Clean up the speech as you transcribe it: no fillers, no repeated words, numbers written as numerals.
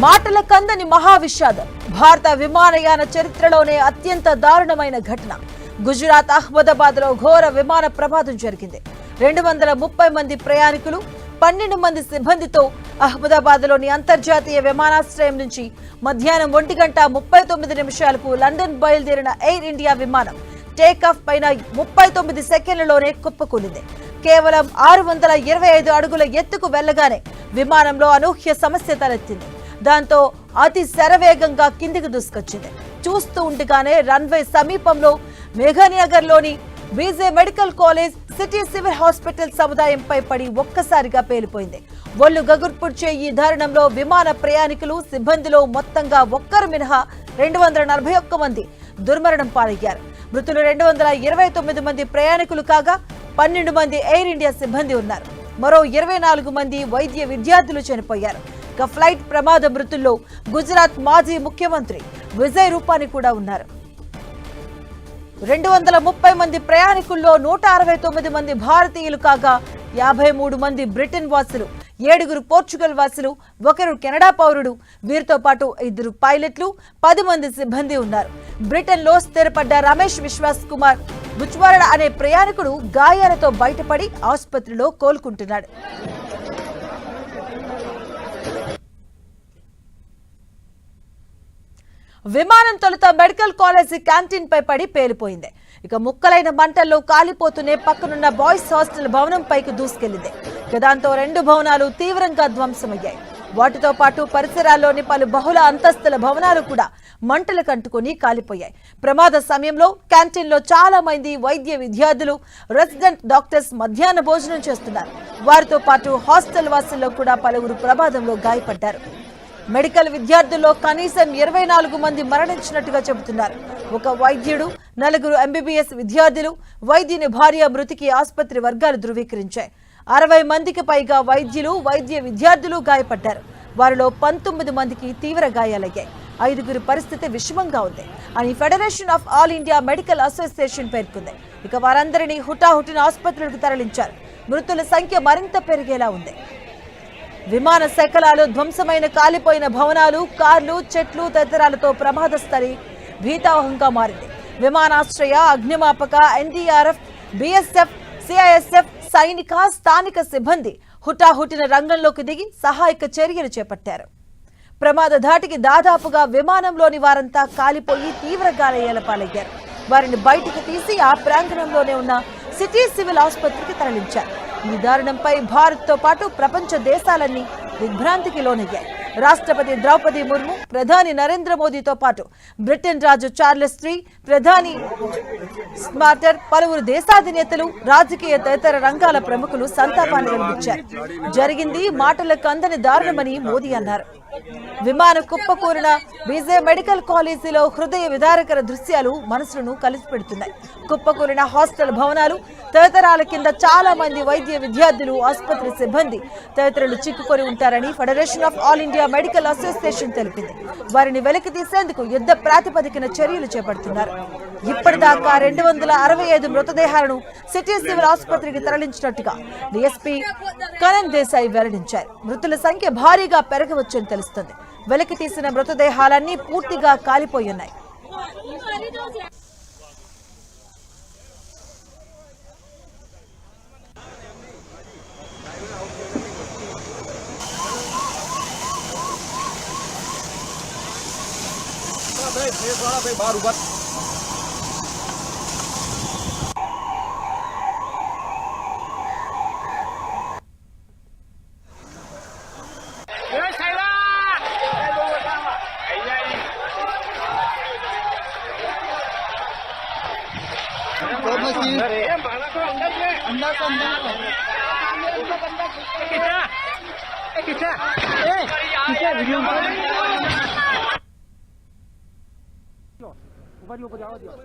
మాటల కందని మహావిషాదం. భారత విమానయాన చరిత్రలోనే అత్యంత దారుణమైన ఘటన. గుజరాత్ అహ్మదాబాద్ లో ఘోర విమాన ప్రమాదం జరిగింది. 230 మంది ప్రయాణికులు 12 మంది సిబ్బందితో అహ్మదాబాద్ లోని అంతర్జాతీయ విమానాశ్రయం నుంచి మధ్యాహ్నం 1:39 లండన్ బయలుదేరిన ఎయిర్ ఇండియా విమానం టేకాఫ్ పైన 39 సెకండ్లలోనే కుప్పకూలింది. కేవలం 625 అడుగుల ఎత్తుకు వెళ్లగానే విమానంలో అనూహ్య సమస్య తలెత్తింది. దాంతో అతి శరవేగంగా కిందికి దూసుకొచ్చింది. చూస్తూ ఉండగానే రన్వే సమీపంలో మేఘానగర్ లోని BJ medical college city civil hospital సముదాయంపై పడి ఒక్కసారిగా పేలిపోయింది. ఒళ్ళు గగుర్పుడ్చే ఈ దారుణంలో విమాన ప్రయాణికులు సిబ్బందిలో మొత్తంగా ఒక్కరు మినహా 241 మంది దుర్మరణం పాలయ్యారు. మృతులు 229 మంది ప్రయాణికులు కాగా 12 మంది ఎయిర్ ఇండియా సిబ్బంది ఉన్నారు. మరో 24 మంది వైద్య విద్యార్థులు చనిపోయారు. ఇక ఫ్లైట్ ప్రమాద మృతుల్లో గుజరాత్ మాజీ ముఖ్యమంత్రి విజయ్ రూపానీ కూడా ఉన్నారు. 230 మంది ప్రయాణికుల్లో 169 మంది భారతీయులు కాగా 53 మంది బ్రిటన్ వాసులు, 7 పోర్చుగల్ వాసులు, 1 కెనడా పౌరుడు. వీరితో పాటు 2 పైలట్లు, 10 మంది సిబ్బంది ఉన్నారు. బ్రిటన్ లో స్థిరపడ్డ రమేష్ విశ్వాస్ కుమార్ బుచ్వాడ అనే ప్రయాణికుడు గాయాలతో బయటపడి ఆసుపత్రిలో కోలుకుంటున్నాడు. విమానం తొలుత మెడికల్ కాలేజీ క్యాంటీన్ పై పడి పేలిపోయింది. ఇక ముక్కలైన మంటల్లో కాలిపోతూనే పక్కనున్న బాయ్స్ హాస్టల్ భవనం పైకి దూసుకెళ్లింది. దాంతో 2 భవనాలు తీవ్రంగా ధ్వంసమయ్యాయి. వాటితో పాటు పరిసరాల్లోని పలు బహుళ అంతస్తుల భవనాలు కూడా మంటలు కంటుకుని కాలిపోయాయి. ప్రమాద సమయంలో క్యాంటీన్ లో చాలా మంది వైద్య విద్యార్థులు, రెసిడెంట్ డాక్టర్స్ మధ్యాహ్న భోజనం చేస్తున్నారు. వారితో పాటు హాస్టల్ వాసుల్లో కూడా పలువురు ప్రమాదంలో గాయపడ్డారు. మెడికల్ విద్యార్థుల్లో కనీసం 24 మంది మరణించినట్టుగా చెబుతున్నారు. ఒక వైద్యుడు, 4 ఎంబీబీఎస్ విద్యార్థులు, వైద్యుని భార్య మృతికి ఆసుపత్రి వర్గాలు ధృవీకరించాయి. 60 మందికి పైగా వైద్యులు, వైద్య విద్యార్థులు గాయపడ్డారు. వారిలో 19 మందికి తీవ్ర గాయాలయ్యాయి. 5 పరిస్థితి విషమంగా ఉంది అని federation of all India medical association పేర్కొంది. ఇక వారందరినీ హుటాహుటిన ఆసుపత్రులకు తరలించారు. మృతుల సంఖ్య మరింత పెరిగేలా ఉంది. విమాన శకలాలు, ధ్వంసమైన కాలిపోయిన భవనాలు, కార్లు, చెట్లు తదితరాలతో ప్రమాద స్థలి భీతావహంగా మారింది. విమానాశ్రయ, అగ్నిమాపక, ఎన్డీఆర్ఎఫ్, బీఎస్ఎఫ్, సిఐఎస్ఎఫ్, సైనిక, స్థానిక సిబ్బంది హుటాహుటిన రంగంలోకి దిగి సహాయక చర్యలు చేపట్టారు. ప్రమాద ధాటికి దాదాపుగా విమానంలోని వారంతా కాలిపోయి తీవ్ర గాయాల పాలయ్యారు. వారిని బయటికి తీసి ఆ ప్రాంగణంలోనే ఉన్న సిటీ సివిల్ ఆసుపత్రికి తరలించారు. ఈ దారుణంపై భారత్ తో పాటు ప్రపంచ దేశాలన్నీ దిగ్భ్రాంతికి లోనయ్యాయి. రాష్ట్రపతి ద్రౌపది ముర్ము, ప్రధాని నరేంద్ర మోదీతో పాటు బ్రిటన్ రాజు చార్లెస్ III, ప్రధాని స్మార్టర్, పలువురు దేశాధినేతలు, రాజకీయ తదితర రంగాల ప్రముఖులు సంతాపాన్ని వెలిబుచ్చారు. జరిగింది మాటలకు అందని దారుణమని మోదీ అన్నారు. విమాన కుప్పకూలిన బీజే మెడికల్ కాలేజీలో హృదయ విదారకర దృశ్యాలు మనసులను కలిసిపెడుతున్నాయి. కుప్పకూలిన హాస్టల్ భవనాలు తదితరాల కింద చాలా మంది వైద్య విద్యార్థులు, ఆసుపత్రి సిబ్బంది తదితరులు చిక్కుకొని ఉంటారని federation of all India medical association తెలిపింది. వారిని వెలికి తీసేందుకు యుద్ధ ప్రాతిపదికన చర్యలు చేపడుతున్నారు. ఇప్పటిదాకా 265 మృతదేహాలను సిటీ సివిల్ ఆసుపత్రికి తరలించినట్టుగా డీఎస్పీ కరణ్ దేశాయ్ వెల్లడించారు. మృతుల సంఖ్య భారీగా పెరగవచ్చని తెలుస్తుంది. వెలికి తీసిన మృతదేహాలన్నీ పూర్తిగా కాలిపోయున్నాయి. वीडियो